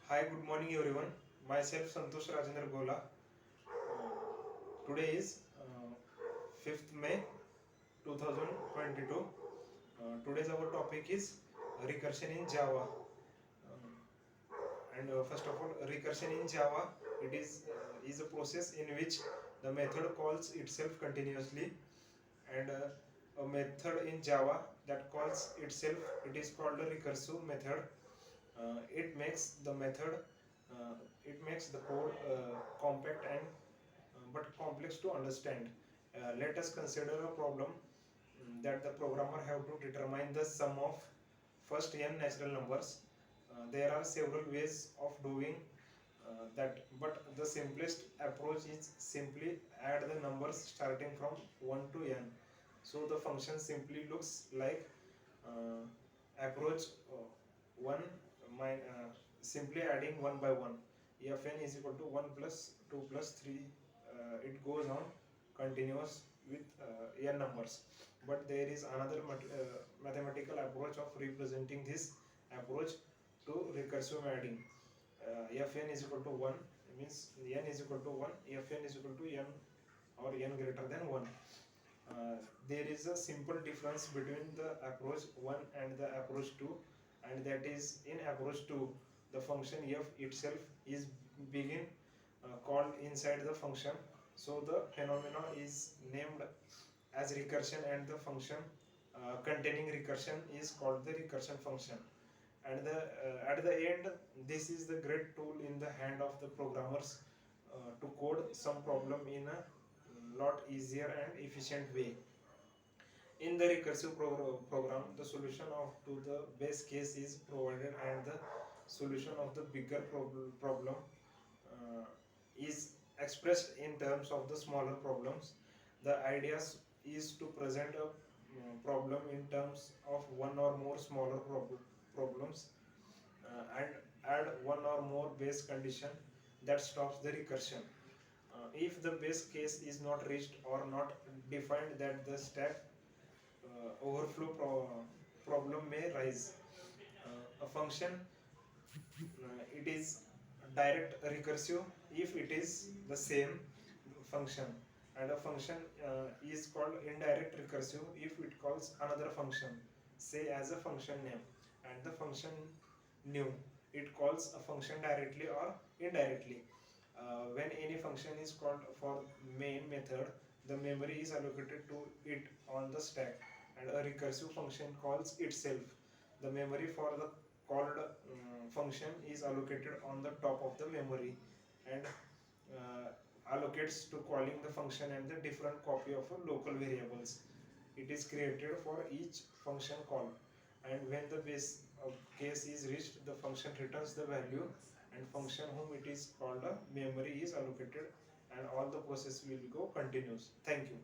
Hi, good morning everyone. Myself Santosh Rajendra Gola. Today is 5th May 2022. Today's our topic is recursion in Java. And first of all, recursion in Java, it is a process in which the method calls itself continuously, and a method in Java that calls itself, it is called a recursive method. It makes the method, uh, it makes the code compact and but complex to understand. Let us consider a problem that the programmer have to determine the sum of first n natural numbers. There are several ways of doing that, but the simplest approach is simply add the numbers starting from 1 to n. So the function simply looks like uh, approach 1 simply adding 1 by 1. Fn is equal to 1 plus 2 plus 3. It goes on continuous with n numbers. But there is another mathematical approach of representing this approach to recursive adding. Fn is equal to 1 means n is equal to 1, Fn is equal to n or n greater than 1. There is a simple difference between the approach 1 and the approach 2, and that is in approach 2 the function f itself is begin called inside the function, so the phenomena is named as recursion, and the function containing recursion is called the recursion function. And at the end, this is the great tool in the hand of the programmers to code some problem in a lot easier and efficient way. In the recursive program, the solution of to the base case is provided, and the solution of the bigger problem uh, is expressed in terms of the smaller problems. The idea is to present a problem in terms of one or more smaller problems, and add one or more base condition that stops the recursion. If the base case is not reached or not defined, that the stack overflow problem may rise. A function, it is direct recursive if it is the same function, and a function is called indirect recursive if it calls another function, say as a function name, and the function new, it calls a function directly or indirectly. When any function is called for main method, the memory is allocated to it on the stack, and a recursive function calls itself. The memory for the called function is allocated on the top of the memory, and allocates to calling the function and the different copy of a local variables. It is created for each function call, and when the base case is reached, the function returns the value, and function whom it is called a memory is allocated, and all the process will go continuous. Thank you.